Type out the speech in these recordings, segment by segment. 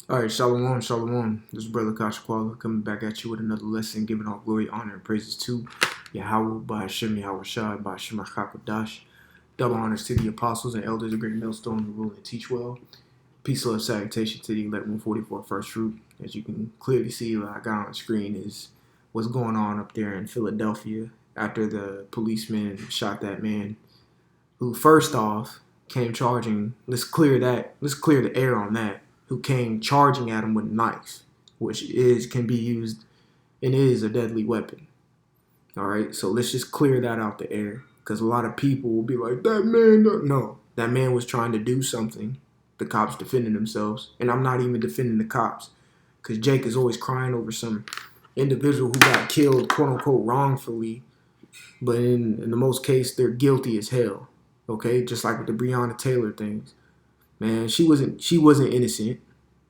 All right, shalom, shalom. This is Brother Kashakwala coming back at you with another lesson, giving all glory, honor, and praises to Yahweh, by Hashem, Yahweh Shai, by Hashem HaKakodash. Double honors to the apostles and elders of Great Millstone who rule and teach well. Peace, love, salutation to the elect 144 first fruit. As you can clearly see, what I got on the screen is what's going on up there in Philadelphia after the policeman shot that man who, first off, came charging. Let's clear the air on that. Who came charging at him with a knife, which can be used and is a deadly weapon. All right, so let's just clear that out the air, because a lot of people will be like, that man, no, that man was trying to do something. The cops defended themselves, and I'm not even defending the cops, because Jake is always crying over some individual who got killed, quote unquote, wrongfully, but in the most case, they're guilty as hell. Okay, just like with the Breonna Taylor things. Man, she wasn't innocent.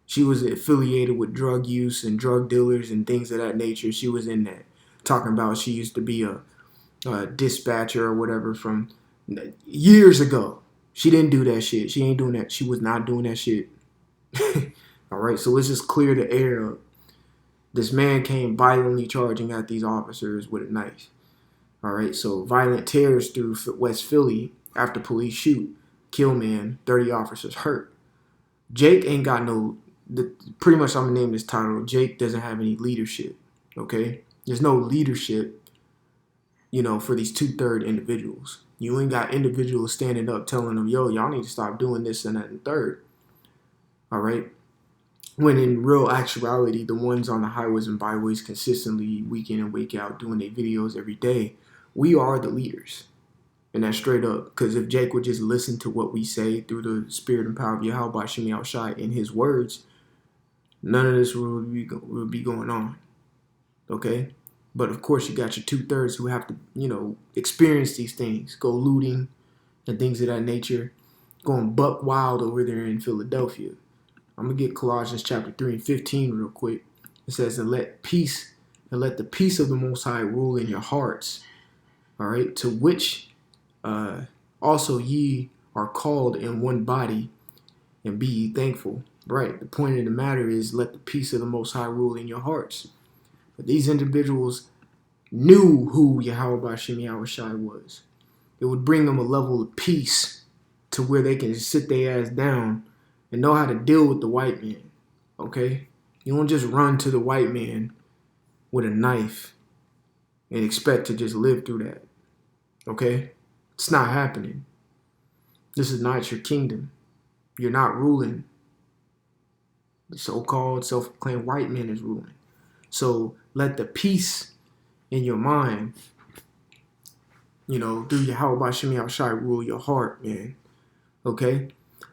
She was affiliated with drug use and drug dealers and things of that nature. She was in that. Talking about she used to be a dispatcher or whatever from years ago. She didn't do that shit. She ain't doing that. She was not doing that shit. All right, so let's just clear the air up. This man came violently charging at these officers with a knife. All right, so violent tears through West Philly after police shoot. Kill man, 30 officers hurt. Jake ain't got no, pretty much I'm going to name this title, Jake doesn't have any leadership, okay? There's no leadership, for these two-third individuals. You ain't got individuals standing up telling them, yo, y'all need to stop doing this and that and third, all right? When in real actuality, the ones on the highways and byways consistently week in and week out doing their videos every day, we are the leaders. And that's straight up. Because if Jake would just listen to what we say through the spirit and power of Yahweh Shemi Al Shai in his words, none of this would be going on. Okay? But of course, you got your two-thirds who have to, experience these things. Go looting and things of that nature. Going buck wild over there in Philadelphia. I'm going to get Colossians chapter 3 and 15 real quick. It says, and let the peace of the Most High rule in your hearts. All right? To which also ye are called in one body, and be ye thankful. Right. The point of the matter is, let the peace of the Most High rule in your hearts. But these individuals knew who Yahweh Shemi Awashai was. It would bring them a level of peace to where they can just sit their ass down and know how to deal with the white man. Okay? You don't just run to the white man with a knife and expect to just live through that. Okay? It's not happening. This is not your kingdom. You're not ruling. The so-called self-proclaimed white man is ruling. So let the peace in your mind, through Yahweh Shemi Al Shai rule your heart, man. Okay?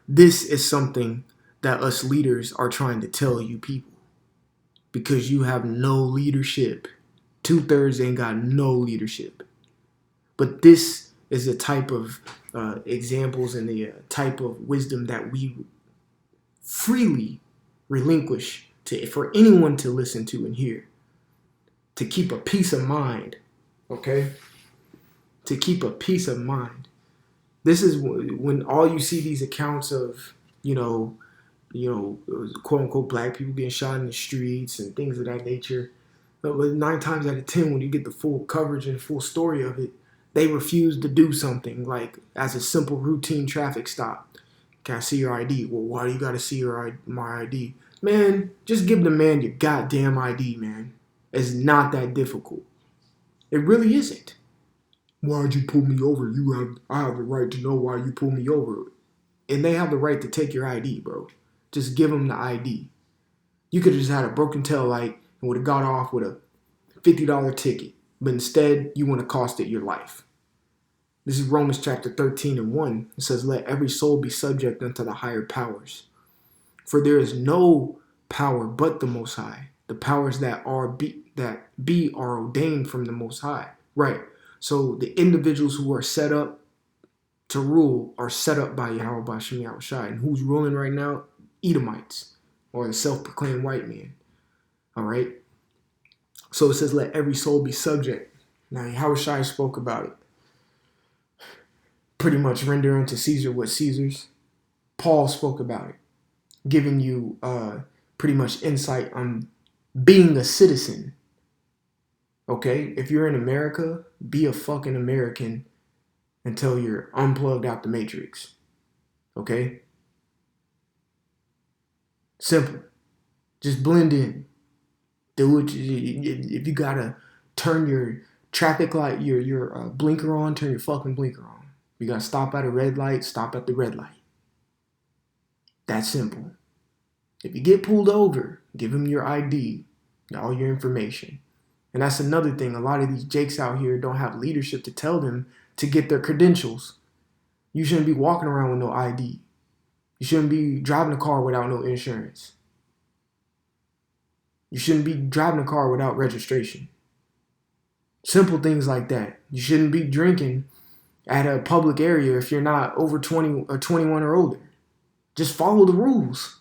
This is something that us leaders are trying to tell you people. Because you have no leadership. Two-thirds ain't got no leadership. But this is the type of examples and the type of wisdom that we freely relinquish for anyone to listen to and hear. To keep a peace of mind, okay? To keep a peace of mind. This is when all you see these accounts of, quote unquote black people getting shot in the streets and things of that nature. But 9 times out of 10, when you get the full coverage and full story of it, they refuse to do something like as a simple routine traffic stop. Can I see your ID? Well, why do you got to see my ID? Man, just give the man your goddamn ID, man. It's not that difficult. It really isn't. Why'd you pull me over? I have the right to know why you pulled me over. And they have the right to take your ID, bro. Just give them the ID. You could have just had a broken tail light and would have got off with a $50 ticket. But instead, you want to cost it your life. This is Romans chapter 13 and 1. It says, let every soul be subject unto the higher powers. For there is no power but the Most High. The powers that be are ordained from the Most High. Right. So the individuals who are set up to rule are set up by Yahweh Shemi Awashai. And who's ruling right now? Edomites, or the self-proclaimed white man. All right. So it says, let every soul be subject. Now, Yahweh spoke about it. Pretty much render unto Caesar what Caesar's. Paul spoke about it. Giving you pretty much insight on being a citizen. Okay? If you're in America, be a fucking American until you're unplugged out the matrix. Okay? Simple. Just blend in. Do it. If you gotta turn your traffic light, your blinker on, turn your fucking blinker on. If you gotta stop at a red light, stop at the red light. That's simple. If you get pulled over, give them your ID, all your information. And that's another thing. A lot of these jakes out here don't have leadership to tell them to get their credentials. You shouldn't be walking around with no ID. You shouldn't be driving a car without no insurance. You shouldn't be driving a car without registration. Simple things like that. You shouldn't be drinking at a public area if you're not over 20 or 21 or older. Just follow the rules.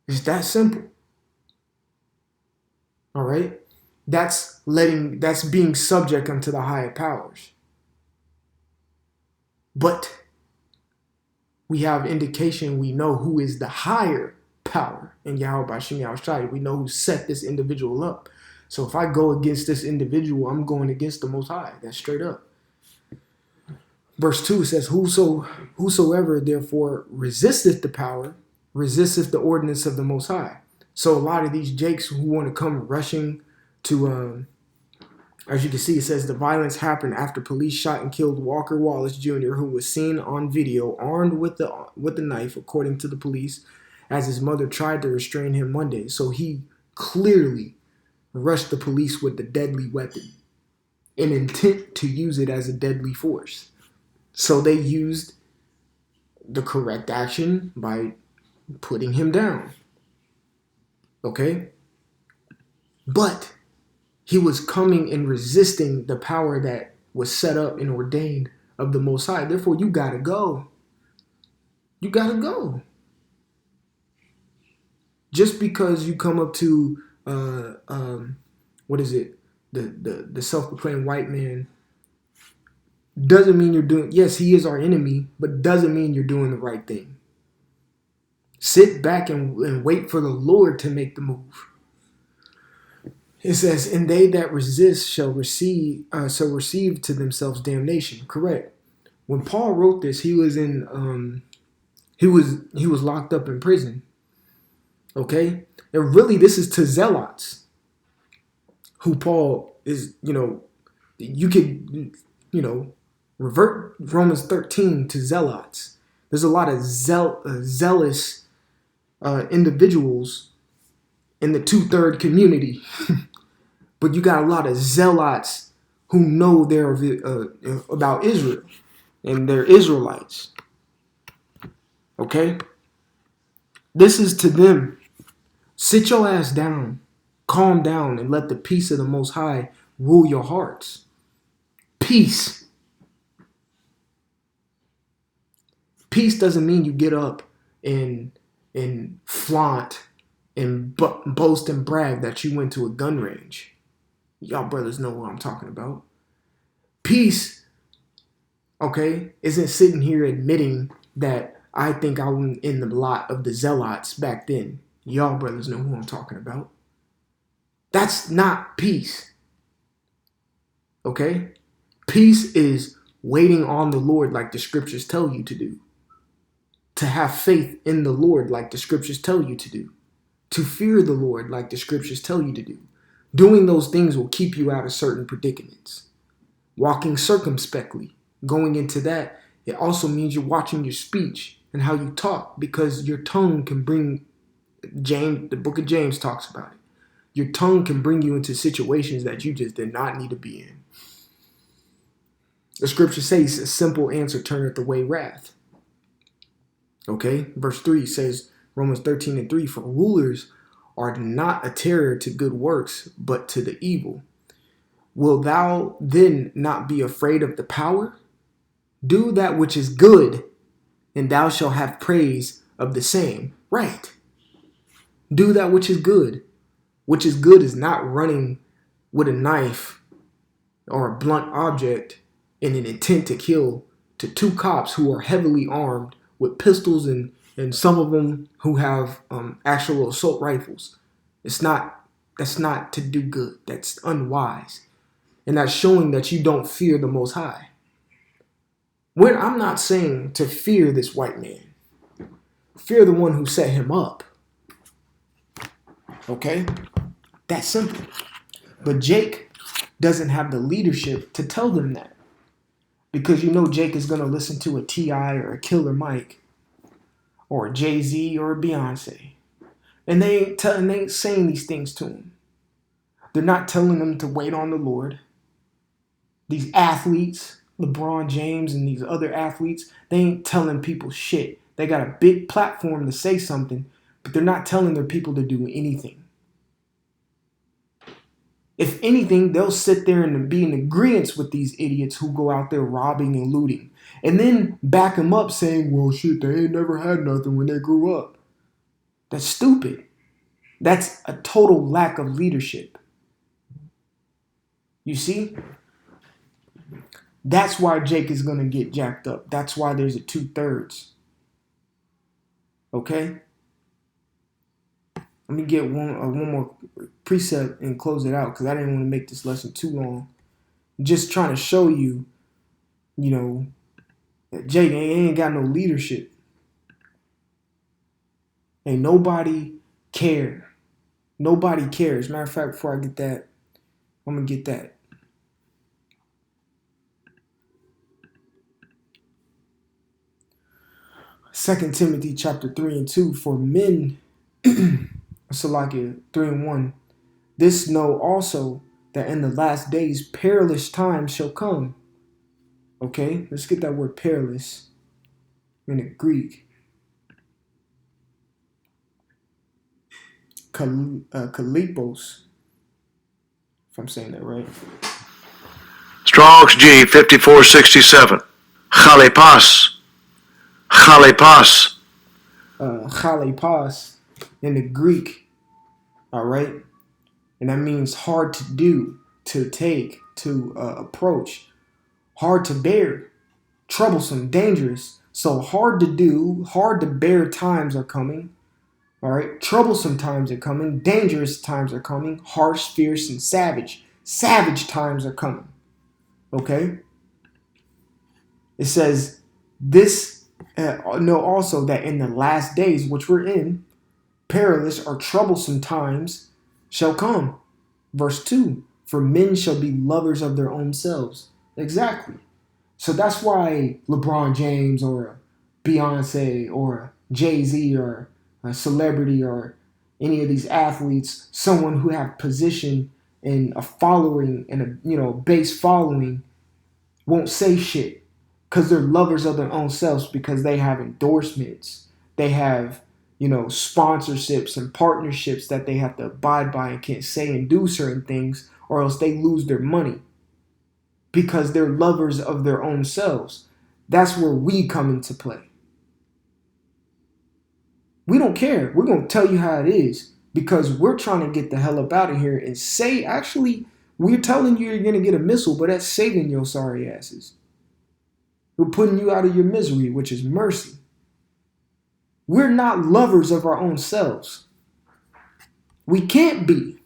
It's that simple. All right? That's being subject unto the higher powers. But we have indication, we know who is the higher power in Yahweh Bashim Yahushai. We know who set this individual up. So if I go against this individual, I'm going against the Most High. That's straight up. Verse 2 says, whosoever therefore resisteth the power, resisteth the ordinance of the Most High. So a lot of these jakes who want to come rushing to, as you can see, it says the violence happened after police shot and killed Walker Wallace Jr., who was seen on video armed with the knife, according to the police, as his mother tried to restrain him Monday. So he clearly rushed the police with the deadly weapon, in intent to use it as a deadly force. So they used the correct action by putting him down. Okay? But he was coming and resisting the power that was set up and ordained of the Most High. Therefore, you gotta go. You gotta go. Just because you come up to the self-proclaimed white man doesn't mean you're doing, yes, he is our enemy, but doesn't mean you're doing the right thing. Sit back and wait for the Lord to make the move. It says, and they that resist shall receive to themselves damnation. Correct. When Paul wrote this, he was in he was locked up in prison. Okay? And really this is to zealots, who Paul is, you could, revert Romans 13 to zealots. There's a lot of zealous individuals in the 2/3 community. But you got a lot of zealots who know they're about Israel and they're Israelites. Okay? This is to them. Sit your ass down, calm down, and let the peace of the Most High rule your hearts. Peace. Peace doesn't mean you get up and flaunt and boast and brag that you went to a gun range. Y'all brothers know what I'm talking about. Peace, okay, isn't sitting here admitting that I think I was in the lot of the zealots back then. Y'all brothers know who I'm talking about. That's not peace. Okay? Peace is waiting on the Lord like the scriptures tell you to do. To have faith in the Lord like the scriptures tell you to do. To fear the Lord like the scriptures tell you to do. Doing those things will keep you out of certain predicaments. Walking circumspectly, going into that, it also means you're watching your speech and how you talk, because your tongue can bring, the book of James talks about it. Your tongue can bring you into situations that you just did not need to be in. The scripture says a simple answer turneth away wrath. Okay, verse 3 says, Romans 13:3, for rulers are not a terror to good works, but to the evil. Will thou then not be afraid of the power? Do that which is good, and thou shalt have praise of the same. Right. Do that which is good. Which is good is not running with a knife or a blunt object in an intent to kill to two cops who are heavily armed with pistols and and some of them who have actual assault rifles. That's not to do good. That's unwise, and that's showing that you don't fear the Most High. I'm not saying to fear this white man. Fear the one who set him up. Okay? That's simple. But Jake doesn't have the leadership to tell them that. Because you know Jake is going to listen to a T.I. or a Killer Mike or a Jay-Z or a Beyonce. And they ain't saying these things to him. They're not telling them to wait on the Lord. These athletes, LeBron James and these other athletes, they ain't telling people shit. They got a big platform to say something, but they're not telling their people to do anything. If anything, they'll sit there and be in agreement with these idiots who go out there robbing and looting. And then back them up saying, well, shit, they ain't never had nothing when they grew up. That's stupid. That's a total lack of leadership. You see? That's why Jake is going to get jacked up. That's why there's a 2/3. Okay? Let me get one more precept and close it out because I didn't want to make this lesson too long. Just trying to show you, that Jake ain't got no leadership. Ain't nobody care. Nobody cares. Matter of fact, before I get that, I'm going to get that. 2 Timothy chapter 3 and 2, for men, Salakia 3 and 1, this know also that in the last days perilous times shall come. Okay, let's get that word perilous in the Greek. Kalipos, if I'm saying that right. Strong's G 5467. Chalepas. Chalepas. Chalepas in the Greek. All right, and that means hard to do, to take, to approach, hard to bear, troublesome, dangerous. So hard to do, hard to bear times are coming. All right, troublesome times are coming, dangerous times are coming, harsh, fierce, and savage. Savage times are coming. Okay? It says, this, know also that in the last days, which we're in, perilous or troublesome times shall come. Verse 2, for men shall be lovers of their own selves. Exactly. So that's why LeBron James or a Beyonce or a Jay-Z or a celebrity or any of these athletes, someone who have position and a following and a base following, won't say shit because they're lovers of their own selves, because they have endorsements, they have sponsorships and partnerships that they have to abide by and can't say and do certain things, or else they lose their money because they're lovers of their own selves. That's where we come into play. We don't care. We're going to tell you how it is because we're trying to get the hell up out of here and say, actually, we're telling you you're going to get a missile, but that's saving your sorry asses. We're putting you out of your misery, which is mercy. We're not lovers of our own selves. We can't be.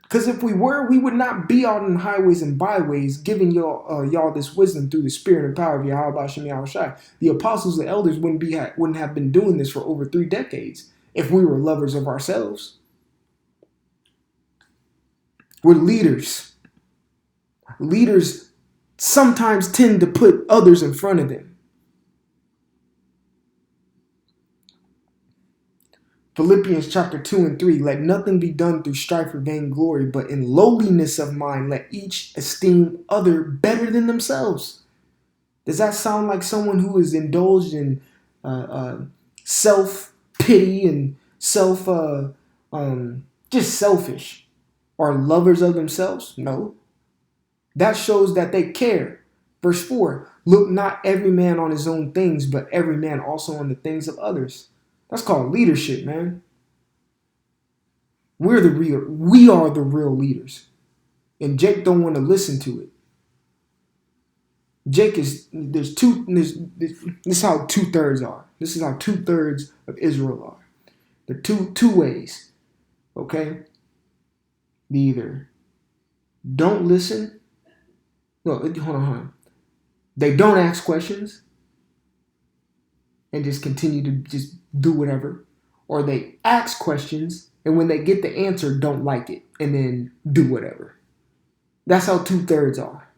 Because if we were, we would not be out in highways and byways giving y'all this wisdom through the spirit and power of Yahweh Shem Yahushai. The apostles and elders wouldn't have been doing this for over 3 decades if we were lovers of ourselves. We're leaders. Leaders sometimes tend to put others in front of them. Philippians chapter 2 and 3, let nothing be done through strife or vainglory, but in lowliness of mind, let each esteem other better than themselves. Does that sound like someone who is indulged in self-pity and just selfish, or lovers of themselves? No. That shows that they care. Verse 4, look not every man on his own things, but every man also on the things of others. That's called leadership, man. We are the real leaders. And Jake don't want to listen to it. Jake is this is how 2/3 are. This is how 2/3 of Israel are. They're two ways. Okay? They either don't listen. No, hold on. They don't ask questions and just continue to just do whatever. Or they ask questions and when they get the answer, don't like it and then do whatever. That's how 2/3 are.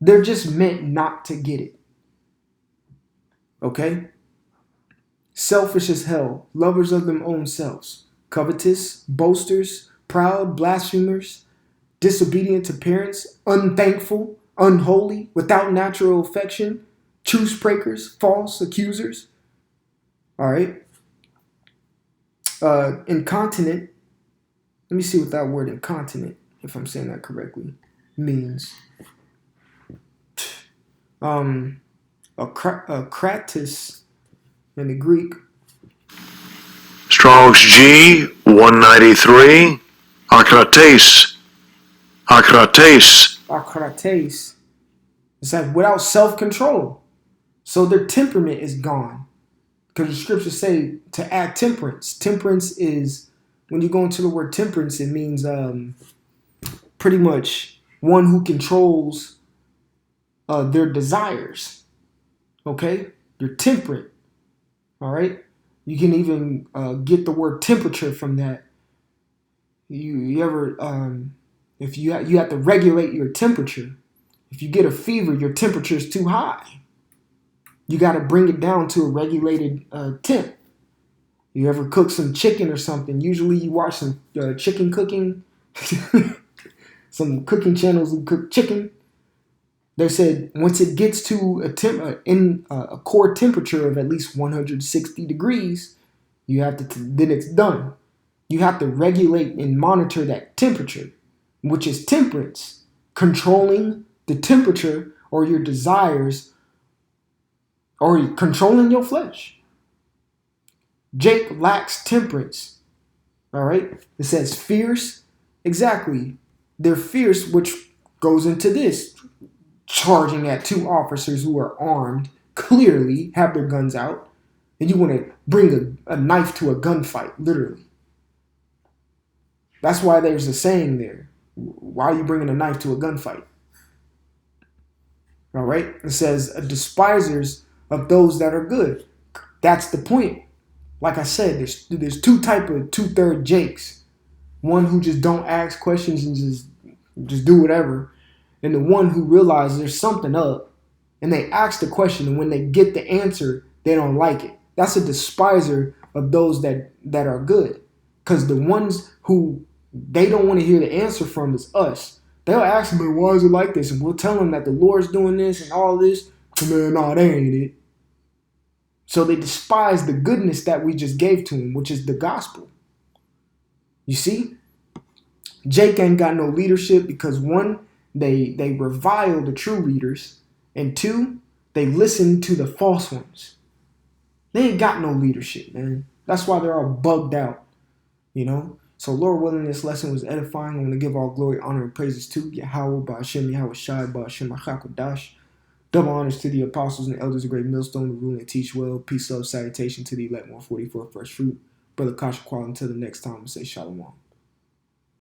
They're just meant not to get it. Okay? Selfish as hell, lovers of their own selves, covetous, boasters, proud, blasphemers, disobedient to parents, unthankful, unholy, without natural affection, truce breakers, false accusers. All right. Incontinent. Let me see what that word incontinent, if I'm saying that correctly, means. A kratis in the Greek. Strong's G 193. Akrates. Akrates. Akrates. It's like without self-control. So their temperament is gone. Because the scriptures say to act temperance. Temperance is, when you go into the word temperance, it means pretty much one who controls their desires. Okay? You're temperate. All right? You can even get the word temperature from that. You ever, if you have to regulate your temperature. If you get a fever, your temperature is too high. You got to bring it down to a regulated temp. You ever cook some chicken or something? Usually you watch some chicken cooking, some cooking channels who cook chicken. They said once it gets to a core temperature of at least 160 degrees, you have to then it's done. You have to regulate and monitor that temperature, which is temperance, controlling the temperature or your desires or controlling your flesh. Jake lacks temperance. All right? It says fierce. Exactly. They're fierce, which goes into this. Charging at two officers who are armed, clearly have their guns out, and you want to bring a knife to a gunfight, literally. That's why there's a saying there. Why are you bringing a knife to a gunfight? All right? It says, despisers of those that are good. That's the point. Like I said, there's two type of 2/3 Jakes. One who just don't ask questions and just do whatever. And the one who realizes there's something up and they ask the question and when they get the answer, they don't like it. That's a despiser of those that are good. Because the ones who they don't want to hear the answer from is us. They'll ask me, why is it like this? And we'll tell them that the Lord's doing this and all this. And then, no, that ain't it. So they despise the goodness that we just gave to them, which is the gospel. You see? Jake ain't got no leadership because one, they revile the true leaders, and two, they listen to the false ones. They ain't got no leadership, man. That's why they're all bugged out, you know? So Lord willing, this lesson was edifying. I want to give all glory, honor, and praises to Yahweh, Ba'ashem, Yahweh Shai, Ba'ashem, Achakodash. Double honors to the apostles and elders of Great Millstone who rule and teach well. Peace, love, salutation to the elect 144 first fruit. Brother Kasha Qual, until the next time, we say Shalom.